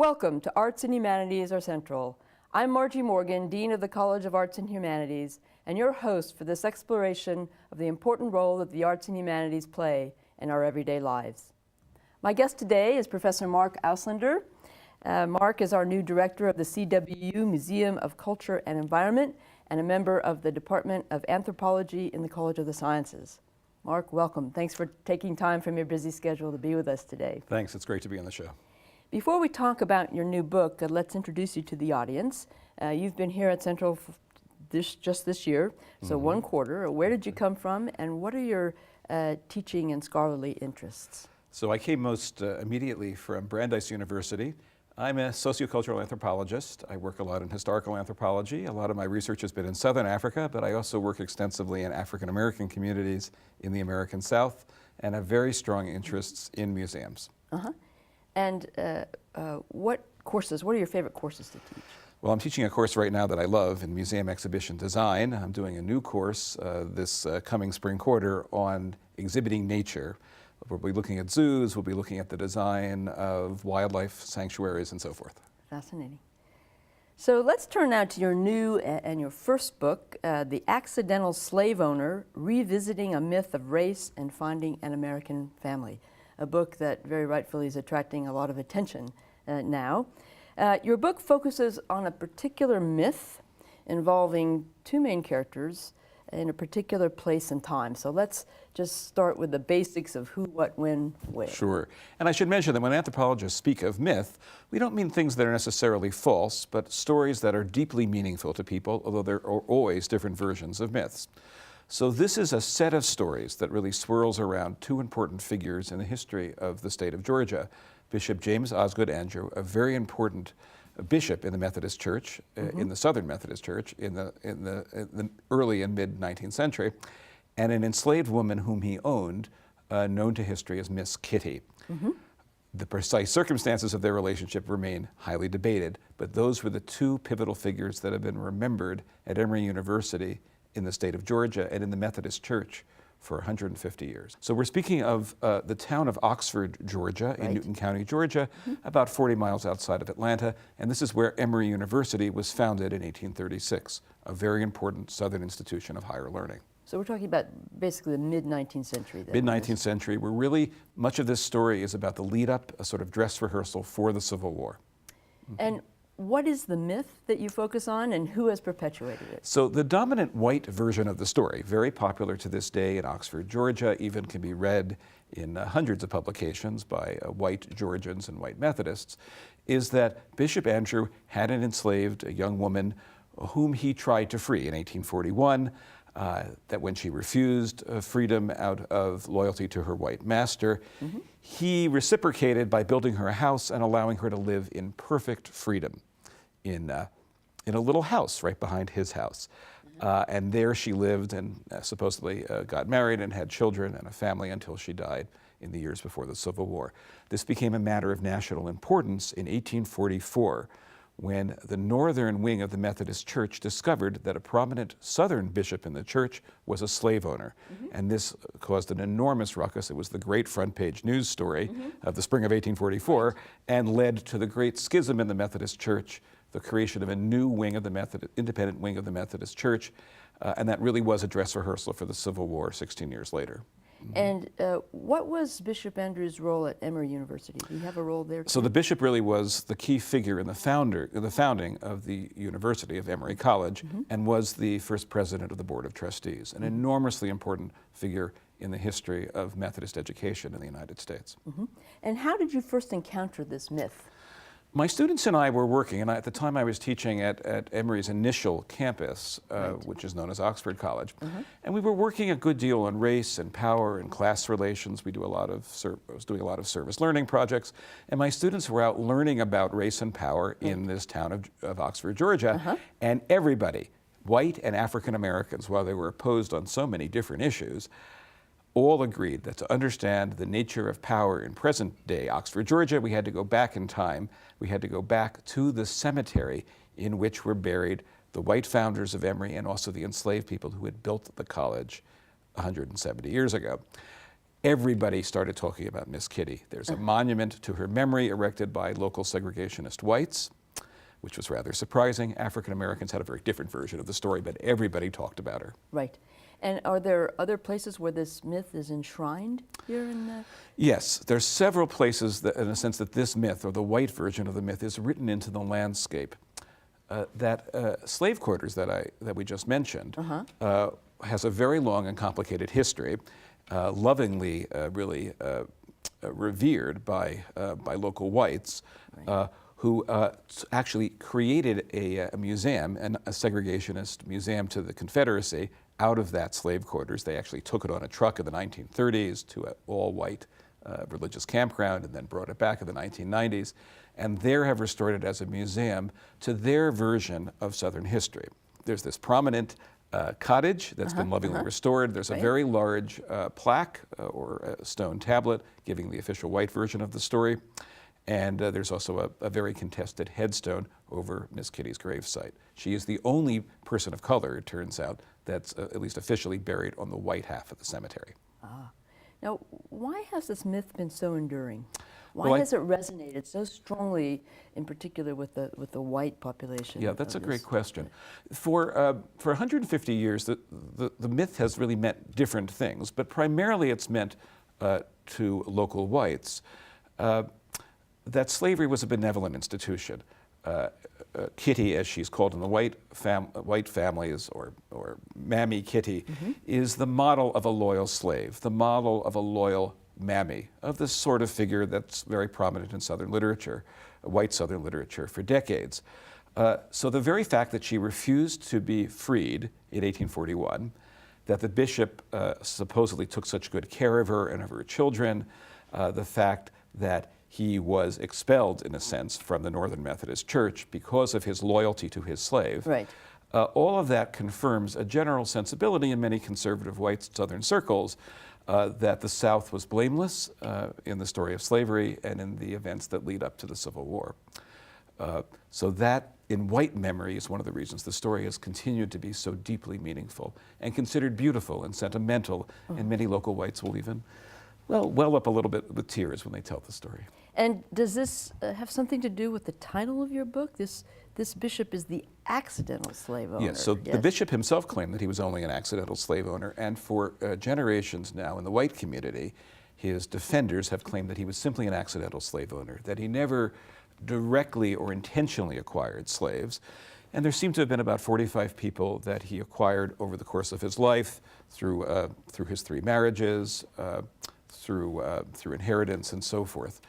Welcome to Arts and Humanities are Central. I'm Margie Morgan, Dean of the College of Arts and Humanities, and your host for this exploration of the important role that the arts and humanities play in our everyday lives. My guest today is Professor Mark Auslander. Mark is our new director of the CWU Museum of Culture and Environment and a member of the Department of Anthropology in the College of the Sciences. Mark, welcome. Thanks for taking time from your busy schedule to be with us today. Thanks. It's great to be on the show. Before we talk about your new book, let's introduce you to the audience. You've been here at Central just this year, so one quarter. Where did you come from, and what are your teaching and scholarly interests? So I came most immediately from Brandeis University. I'm a sociocultural anthropologist. I work a lot in historical anthropology. A lot of my research has been in Southern Africa, but I also work extensively in African American communities in the American South and have very strong interests in museums. And what are your favorite courses to teach? Well, I'm teaching a course right now that I love in museum exhibition design. I'm doing a new course this coming spring quarter on exhibiting nature. We'll be looking at zoos, we'll be looking at the design of wildlife sanctuaries and so forth. Fascinating. So let's turn now to your new and your first book, The Accidental Slaveowner, Revisiting a Myth of Race and Finding an American Family, a book that very rightfully is attracting a lot of attention now. Your book focuses on a particular myth involving two main characters in a particular place and time. So let's just start with the basics of who, what, when, where. Sure. And I should mention that when anthropologists speak of myth, we don't mean things that are necessarily false, but stories that are deeply meaningful to people, although there are always different versions of myths. So this is a set of stories that really swirls around two important figures in the history of the state of Georgia. Bishop James Osgood Andrew, a very important bishop in the Methodist Church, in the Southern Methodist Church in the early and mid 19th century, and an enslaved woman whom he owned, known to history as Miss Kitty. The precise circumstances of their relationship remain highly debated, but those were the two pivotal figures that have been remembered at Emory University in the state of Georgia and in the Methodist Church for 150 years. So we're speaking of the town of Oxford, Georgia, in Newton County, Georgia, about 40 miles outside of Atlanta, and this is where Emory University was founded in 1836, a very important Southern institution of higher learning. So we're talking about basically the mid-19th century then. Mid-19th century, where really much of this story is about the lead-up, a sort of dress rehearsal for the Civil War. And what is the myth that you focus on, and who has perpetuated it? So the dominant white version of the story, very popular to this day in Oxford, Georgia, even can be read in hundreds of publications by white Georgians and white Methodists, is that Bishop Andrew had an enslaved young woman whom he tried to free in 1841, that when she refused freedom out of loyalty to her white master, he reciprocated by building her a house and allowing her to live in perfect freedom in a little house right behind his house. And there she lived and supposedly got married and had children and a family until she died in the years before the Civil War. This became a matter of national importance in 1844 when the northern wing of the Methodist Church discovered that a prominent southern bishop in the church was a slave owner. And this caused an enormous ruckus. It was the great front page news story of the spring of 1844 and led to the great schism in the Methodist Church, the creation of a new wing of the independent wing of the Methodist Church, and that really was a dress rehearsal for the Civil War 16 years later. And what was Bishop Andrew's role at Emory University? Do you have a role there too? So the bishop really was the key figure in the founding of the University of Emory College, and was the first president of the Board of Trustees, an enormously important figure in the history of Methodist education in the United States. And how did you first encounter this myth? My students and I were working, and at the time I was teaching at Emory's initial campus, which is known as Oxford College, and we were working a good deal on race and power and class relations. I was doing a lot of service learning projects, and my students were out learning about race and power in this town of Oxford, Georgia, and everybody, white and African Americans, while they were opposed on so many different issues, all agreed that to understand the nature of power in present-day Oxford, Georgia, we had to go back in time. We had to go back to the cemetery in which were buried the white founders of Emory and also the enslaved people who had built the college 170 years ago. everybody started talking about Miss Kitty. There's a monument to her memory erected by local segregationist whites, which was rather surprising. African Americans had a very different version of the story, but everybody talked about her. Right. And are there other places where this myth is enshrined here in the... Yes, there's several places that, in a sense, that this myth, or the white version of the myth, is written into the landscape. Slave quarters that we just mentioned has a very long and complicated history, lovingly really revered by local whites, who actually created a museum, a segregationist museum to the Confederacy, out of that slave quarters. They actually took it on a truck in the 1930s to an all-white religious campground and then brought it back in the 1990s, and there have restored it as a museum to their version of Southern history. There's this prominent cottage that's been lovingly restored. There's a very large plaque or a stone tablet giving the official white version of the story. And there's also a very contested headstone over Miss Kitty's gravesite. She is the only person of color, it turns out, that's at least officially buried on the white half of the cemetery. Now, why has this myth been so enduring? Why has it resonated so strongly, in particular with the white population? Yeah, that's a great question. For 150 years, the myth has really meant different things, but primarily it's meant to local whites that slavery was a benevolent institution. Kitty, as she's called in the white families, or Mammy Kitty, is the model of a loyal slave, the model of a loyal mammy, of this sort of figure that's very prominent in Southern literature, white Southern literature, for decades. So the very fact that she refused to be freed in 1841, that the bishop supposedly took such good care of her and of her children, the fact that he was expelled, in a sense, from the Northern Methodist Church because of his loyalty to his slave. Right. All of that confirms a general sensibility in many conservative white Southern circles that the South was blameless in the story of slavery and in the events that lead up to the Civil War. So that, in white memory, is one of the reasons the story has continued to be so deeply meaningful and considered beautiful and sentimental, and many local whites will even well up a little bit with tears when they tell the story. And does this have something to do with the title of your book? This bishop is the accidental slave owner. Yes, so the bishop himself claimed that he was only an accidental slave owner, and for generations now in the white community, his defenders have claimed that he was simply an accidental slave owner, that he never directly or intentionally acquired slaves. And there seem to have been about 45 people that he acquired over the course of his life through his 3 marriages, through inheritance and so forth.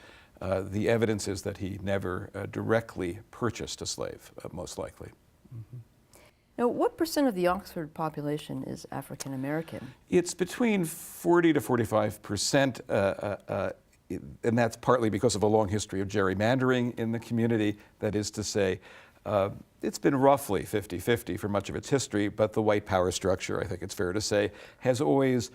The evidence is that he never directly purchased a slave, most likely. Now, what percent of the Oxford population is African American? It's between 40 to 45%, and that's partly because of a long history of gerrymandering in the community. That is to say, it's been roughly 50-50 for much of its history, but the white power structure, I think it's fair to say, has always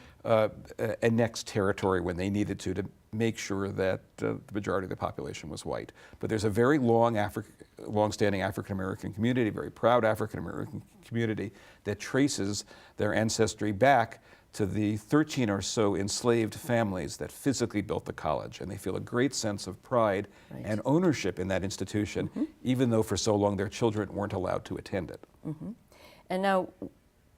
annexed territory when they needed to make sure that the majority of the population was white. But there's a very long-standing African-American community, very proud African-American community, that traces their ancestry back to the 13 or so enslaved families that physically built the college, and they feel a great sense of pride and ownership in that institution, even though for so long their children weren't allowed to attend it. And now,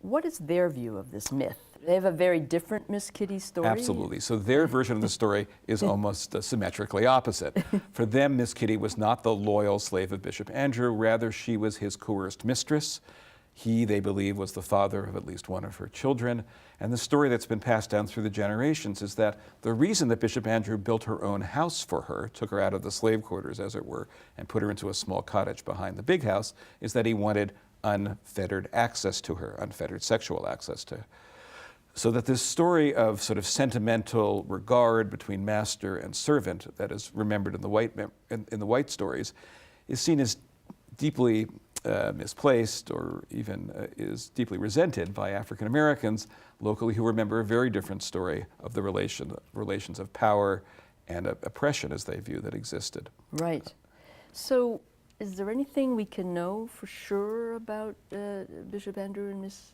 what is their view of this myth? They have a very different Miss Kitty story? Absolutely. So their version of the story is almost symmetrically opposite. For them, Miss Kitty was not the loyal slave of Bishop Andrew, rather she was his coerced mistress. He, they believe, was the father of at least one of her children. And the story that's been passed down through the generations is that the reason that Bishop Andrew built her own house for her, took her out of the slave quarters, as it were, and put her into a small cottage behind the big house, is that he wanted unfettered access to her, unfettered sexual access to her. So that this story of sort of sentimental regard between master and servant that is remembered in the white stories is seen as deeply misplaced, or even is deeply resented by African Americans locally, who remember a very different story of the relations of power and oppression, as they view, that existed. Right. So is there anything we can know for sure about Bishop Andrew and Miss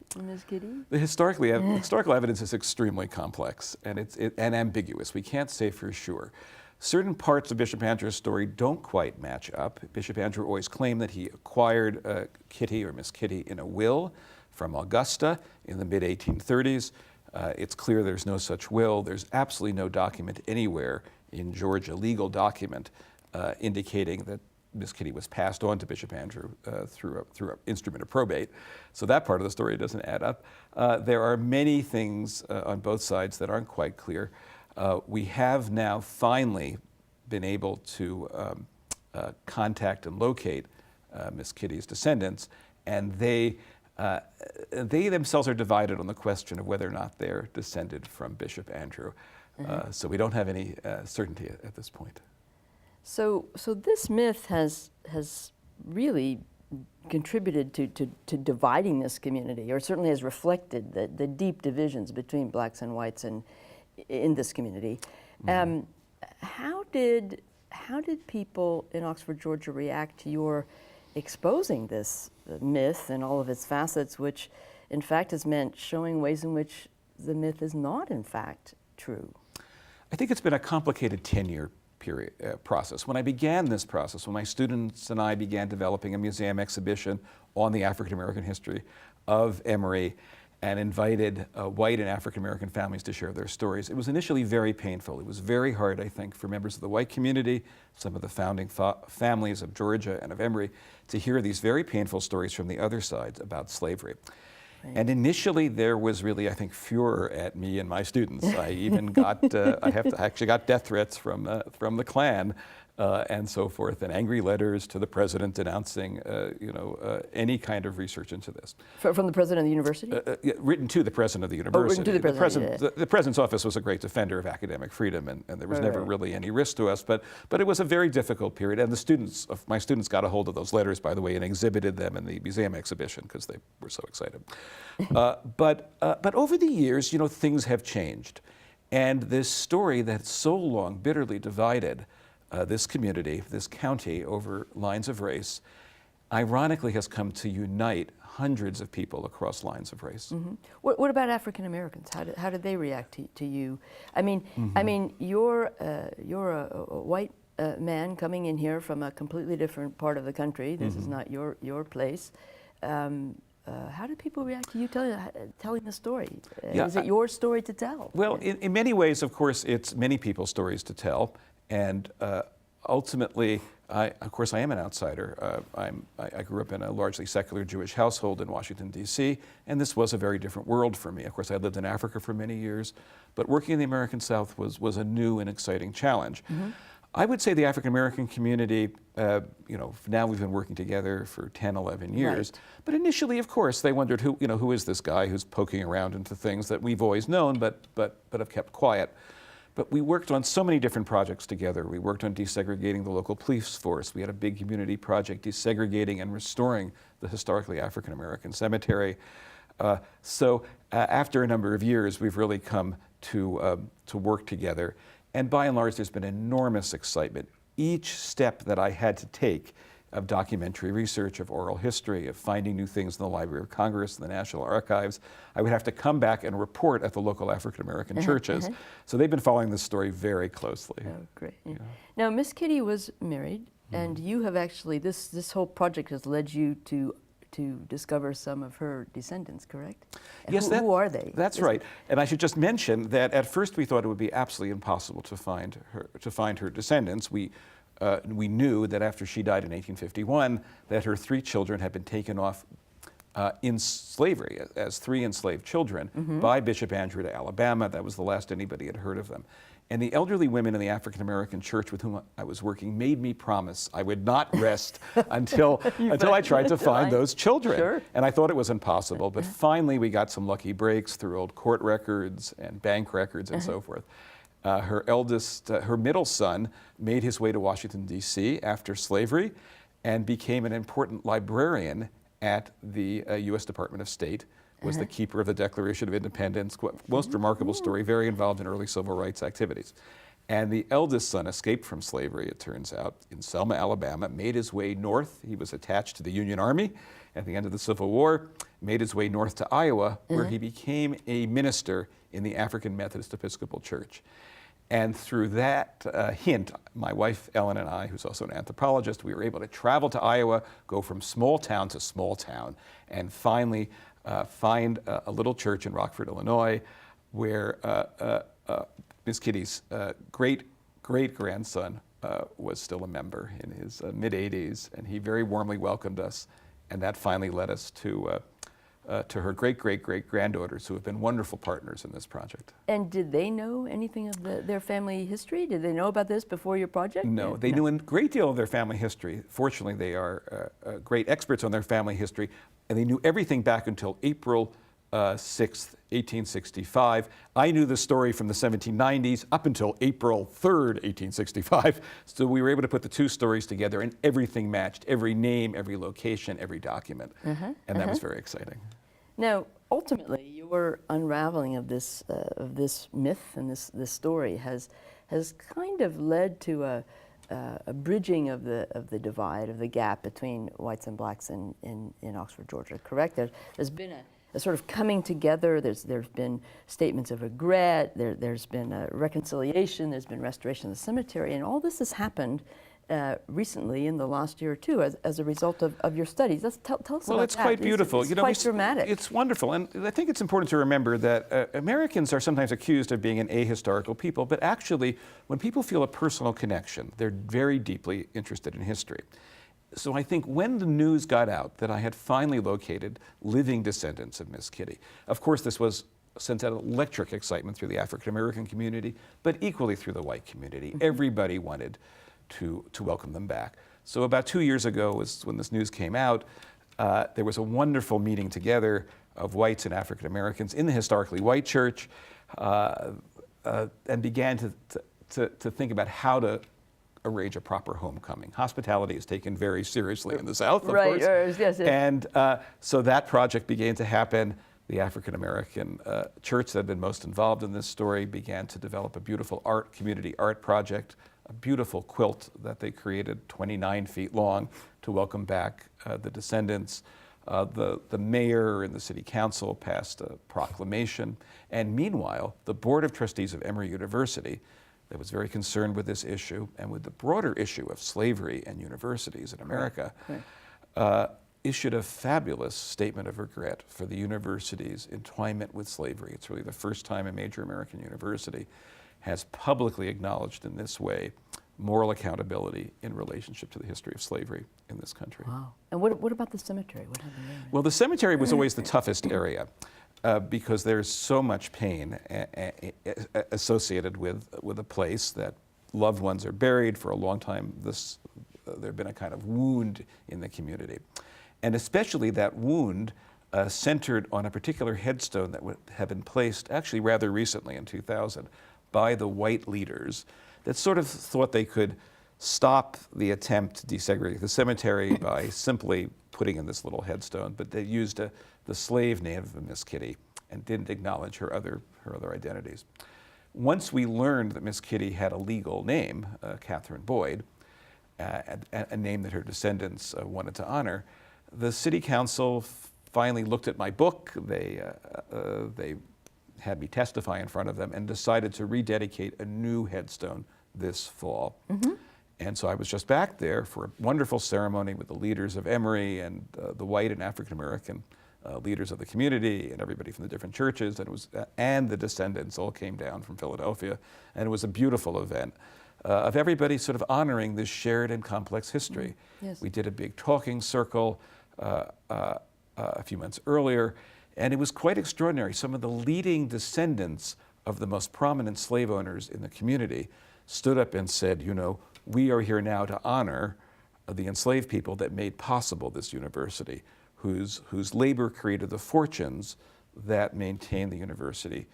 Kitty? The historical evidence is extremely complex and ambiguous. We can't say for sure. Certain parts of Bishop Andrew's story don't quite match up. Bishop Andrew always claimed that he acquired Kitty or Miss Kitty in a will from Augusta in the mid-1830s. It's clear there's no such will. There's absolutely no document anywhere in Georgia, legal document, indicating that Miss Kitty was passed on to Bishop Andrew through an instrument of probate. So that part of the story doesn't add up. There are many things on both sides that aren't quite clear. We have now finally been able to contact and locate Miss Kitty's descendants, and they themselves are divided on the question of whether or not they're descended from Bishop Andrew. So we don't have any certainty at this point. So this myth has really contributed to dividing this community, or certainly has reflected the deep divisions between blacks and whites in this community. How did people in Oxford, Georgia react to your exposing this myth and all of its facets, which in fact has meant showing ways in which the myth is not in fact true? I think it's been a complicated 10-year process. When I began this process, when my students and I began developing a museum exhibition on the African American history of Emory and invited white and African American families to share their stories, it was initially very painful. It was very hard, I think, for members of the white community, some of the founding families of Georgia and of Emory, to hear these very painful stories from the other side about slavery. And initially, there was really, I think, furor at me and my students. I even got, I actually got death threats from the Klan and so forth, and angry letters to the president denouncing, any kind of research into this. From the president of the university? Yeah, written to the president of the university. Written to the president. The president's office was a great defender of academic freedom, and there was never really any risk to us. But it was a very difficult period, and my students got a hold of those letters, by the way, and exhibited them in the museum exhibition because they were so excited. But over the years, things have changed, and this story that so long bitterly divided this community, this county, over lines of race, ironically has come to unite hundreds of people across lines of race. Mm-hmm. What about African Americans? How did they react to you? I mean, you're a white man coming in here from a completely different part of the country. This is not your place. How did people react to you telling the story? Is it your story to tell? Well, in many ways, of course, it's many people's stories to tell. And ultimately, I am an outsider. I grew up in a largely secular Jewish household in Washington, D.C., and this was a very different world for me. Of course, I lived in Africa for many years, but working in the American South was a new and exciting challenge. I would say the African American community, now we've been working together for 10, 11 years, but initially, of course, they wondered who is this guy who's poking around into things that we've always known, but have kept quiet. But we worked on so many different projects together. We worked on desegregating the local police force. We had a big community project desegregating and restoring the historically African American cemetery. So after a number of years, we've really come to work together. And by and large, there's been enormous excitement. Each step that I had to take of documentary research, of oral history, of finding new things in the Library of Congress, in the National Archives, I would have to come back and report at the local African American churches. So they've been following this story very closely. Oh, great. Yeah. Now, Miss Kitty was married, and you have actually, this whole project has led you to discover some of her descendants, correct? And yes, who are they? That's right. And I should just mention that at first we thought it would be absolutely impossible to find her descendants. We knew that after she died in 1851, that her 3 children had been taken off in slavery as 3 enslaved children by Bishop Andrew to Alabama. That was the last anybody had heard of them. And the elderly women in the African American church with whom I was working made me promise I would not rest until I tried to find those children. Sure. And I thought it was impossible, but finally we got some lucky breaks through old court records and bank records and so forth. Her middle son made his way to Washington, D.C. after slavery and became an important librarian at the U.S. Department of State, was the keeper of the Declaration of Independence. Most remarkable story, very involved in early civil rights activities. And the eldest son escaped from slavery, it turns out, in Selma, Alabama, made his way north. He was attached to the Union Army at the end of the Civil War, made his way north to Iowa, where he became a minister in the African Methodist Episcopal Church. And through that hint, my wife Ellen and I, who's also an anthropologist, we were able to travel to Iowa, go from small town to small town, and finally find a little church in Rockford, Illinois, where Miss Kitty's great-grandson was still a member in his mid-80s, and he very warmly welcomed us, and that finally led us to her great-great-great-granddaughters, who have been wonderful partners in this project. And did they know anything of their family history? Did they know about this before your project? No, they knew a great deal of their family history. Fortunately, they are great experts on their family history, and they knew everything back until April 6th, 1865. I knew the story from the 1790s up until April 3rd, 1865. So we were able to put the two stories together, and everything matched, every name, every location, every document. And that was very exciting. Now, ultimately, your unraveling of this myth and this story has kind of led to a bridging of the divide, of the gap between whites and blacks in Oxford, Georgia. Correct? There's been a sort of coming together. There's been statements of regret. There's been a reconciliation. There's been restoration of the cemetery, and all this has happened recently in the last year or two as a result of your studies. Tell us about that. Well, it's quite beautiful. It's quite dramatic. It's wonderful, and I think it's important to remember that Americans are sometimes accused of being an ahistorical people, but actually, when people feel a personal connection, they're very deeply interested in history. So I think when the news got out that I had finally located living descendants of Miss Kitty, of course this sent out electric excitement through the African American community, but equally through the white community. Everybody wanted to welcome them back. So about 2 years ago was when this news came out. There was a wonderful meeting together of whites and African Americans in the historically white church, and began to think about how to arrange a proper homecoming. Hospitality is taken very seriously in the South, of course. Yes. And so that project began to happen. The African American church that had been most involved in this story began to develop a beautiful community art project, a beautiful quilt that they created 29 feet long to welcome back the descendants. The mayor and the city council passed a proclamation. And meanwhile, the Board of Trustees of Emory University, that was very concerned with this issue and with the broader issue of slavery and universities in America, issued a fabulous statement of regret for the university's entwinement with slavery. It's really the first time a major American university has publicly acknowledged in this way moral accountability in relationship to the history of slavery in this country. Wow. And what about the cemetery? What happened there? Well, the cemetery was always the toughest area. Because there's so much pain associated with a place that loved ones are buried for a long time. There had been a kind of wound in the community. And especially that wound centered on a particular headstone that had been placed actually rather recently in 2000 by the white leaders that sort of thought they could stop the attempt to desegregate the cemetery by simply putting in this little headstone, but they used the slave name of Miss Kitty and didn't acknowledge her other identities. Once we learned that Miss Kitty had a legal name, Catherine Boyd, a name that her descendants wanted to honor, the city council finally looked at my book. They had me testify in front of them and decided to rededicate a new headstone this fall. And so I was just back there for a wonderful ceremony with the leaders of Emory and the white and African American leaders of the community and everybody from the different churches, and the descendants all came down from Philadelphia, and it was a beautiful event of everybody sort of honoring this shared and complex history. Yes. We did a big talking circle a few months earlier, and it was quite extraordinary. Some of the leading descendants of the most prominent slave owners in the community stood up and said, you know, we are here now to honor the enslaved people that made possible this university, whose labor created the fortunes that maintained the university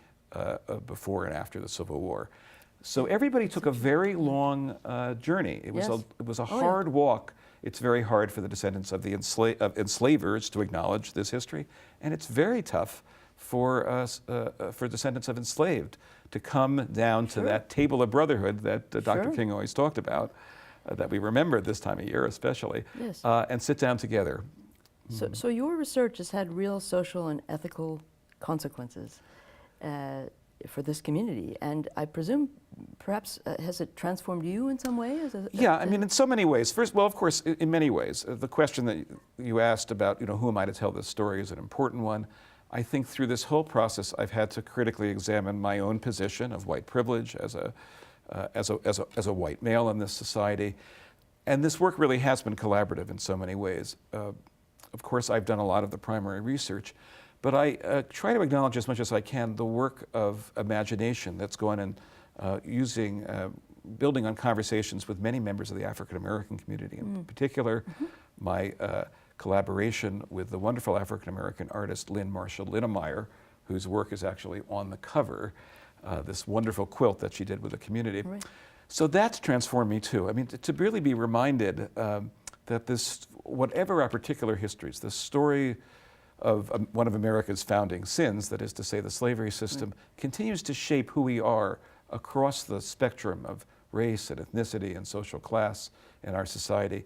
before and after the Civil War. So everybody took a very long journey. It was a hard walk. It's very hard for the descendants of the enslavers to acknowledge this history, and it's very tough for descendants of enslaved to come down to Sure. that table of brotherhood that Dr. Sure. King always talked about, that we remember this time of year especially, Yes. and sit down together. So your research has had real social and ethical consequences for this community, and I presume perhaps has it transformed you in some way? Yeah, I mean, in so many ways. First, well, of course, in many ways. The question that you asked about, who am I to tell this story is an important one. I think through this whole process, I've had to critically examine my own position of white privilege as a white male in this society. And this work really has been collaborative in so many ways. Of course, I've done a lot of the primary research, but I try to acknowledge as much as I can the work of imagination that's gone in building on conversations with many members of the African American community in particular. My collaboration with the wonderful African American artist Lynn Marshall Linnemeyer, whose work is actually on the cover, this wonderful quilt that she did with the community. Right. So that's transformed me too. I mean, to really be reminded that this, whatever our particular histories, the story of one of America's founding sins, that is to say the slavery system, continues to shape who we are across the spectrum of race and ethnicity and social class in our society.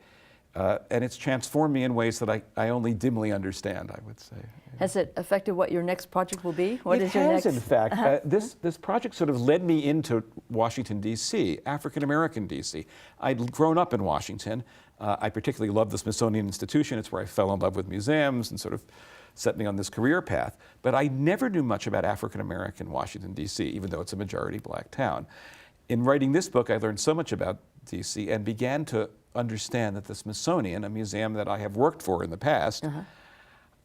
And it's transformed me in ways that I only dimly understand, I would say. Has it affected what your next project will be? What it is your has, next? in fact. This project sort of led me into Washington, D.C., African American D.C. I'd grown up in Washington. I particularly loved the Smithsonian Institution. It's where I fell in love with museums and sort of set me on this career path. But I never knew much about African American Washington, D.C., even though it's a majority black town. In writing this book, I learned so much about D.C. and began to understand that the Smithsonian, a museum that I have worked for in the past,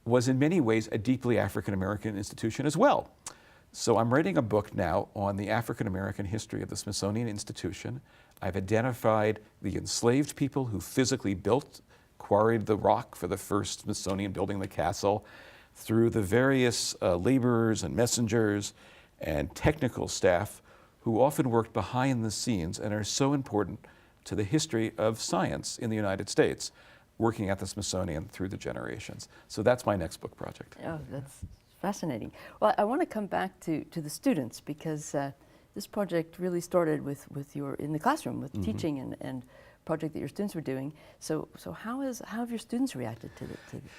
was in many ways a deeply African American institution as well. So I'm writing a book now on the African American history of the Smithsonian Institution. I've identified the enslaved people who physically quarried the rock for the first Smithsonian building, the castle, through the various laborers and messengers and technical staff who often worked behind the scenes and are so important to the history of science in the United States, working at the Smithsonian through the generations. So that's my next book project. Oh, that's fascinating. Well, I want to come back to the students, because this project really started with your in the classroom with teaching and project that your students were doing. So how have your students reacted to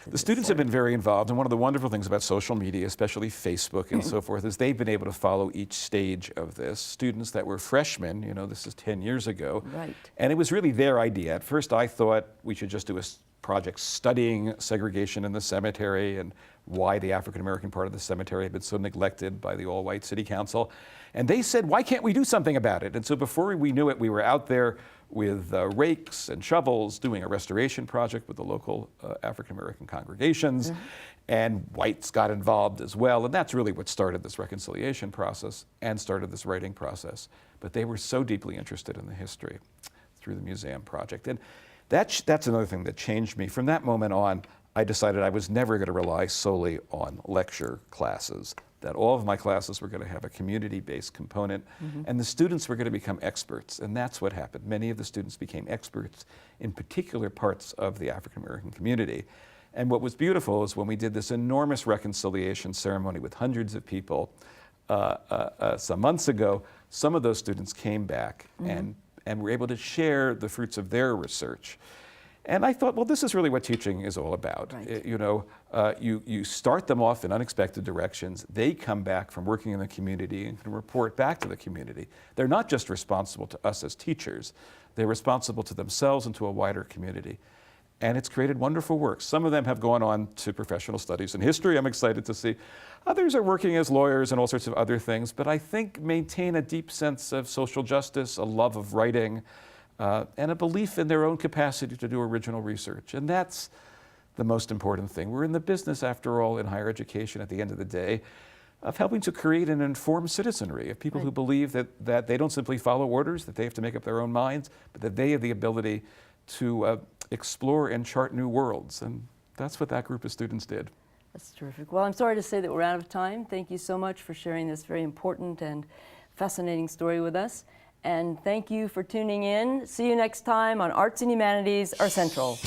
the students have been very involved, and one of the wonderful things about social media, especially Facebook and so forth, is they've been able to follow each stage of this. Students that were freshmen, this is 10 years ago, right, and it was really their idea. At first I thought we should just do a project studying segregation in the cemetery and why the African American part of the cemetery had been so neglected by the all-white city council. And they said, why can't we do something about it? And so before we knew it, we were out there with rakes and shovels doing a restoration project with the local African American congregations. And whites got involved as well. And that's really what started this reconciliation process and started this writing process. But they were so deeply interested in the history through the museum project. And that's another thing that changed me. From that moment on, I decided I was never going to rely solely on lecture classes, that all of my classes were going to have a community-based component, and the students were going to become experts, and that's what happened. Many of the students became experts in particular parts of the African American community. And what was beautiful is when we did this enormous reconciliation ceremony with hundreds of people some months ago, some of those students came back and were able to share the fruits of their research. And I thought, well, this is really what teaching is all about. Right. You start them off in unexpected directions. They come back from working in the community and can report back to the community. They're not just responsible to us as teachers. They're responsible to themselves and to a wider community. And it's created wonderful work. Some of them have gone on to professional studies in history, I'm excited to see. Others are working as lawyers and all sorts of other things, but I think maintain a deep sense of social justice, a love of writing, and a belief in their own capacity to do original research. And that's the most important thing. We're in the business, after all, in higher education at the end of the day, of helping to create an informed citizenry, of people who believe that they don't simply follow orders, that they have to make up their own minds, but that they have the ability to explore and chart new worlds. And that's what that group of students did. That's terrific. Well, I'm sorry to say that we're out of time. Thank you so much for sharing this very important and fascinating story with us. And thank you for tuning in. See you next time on Arts and Humanities are Central.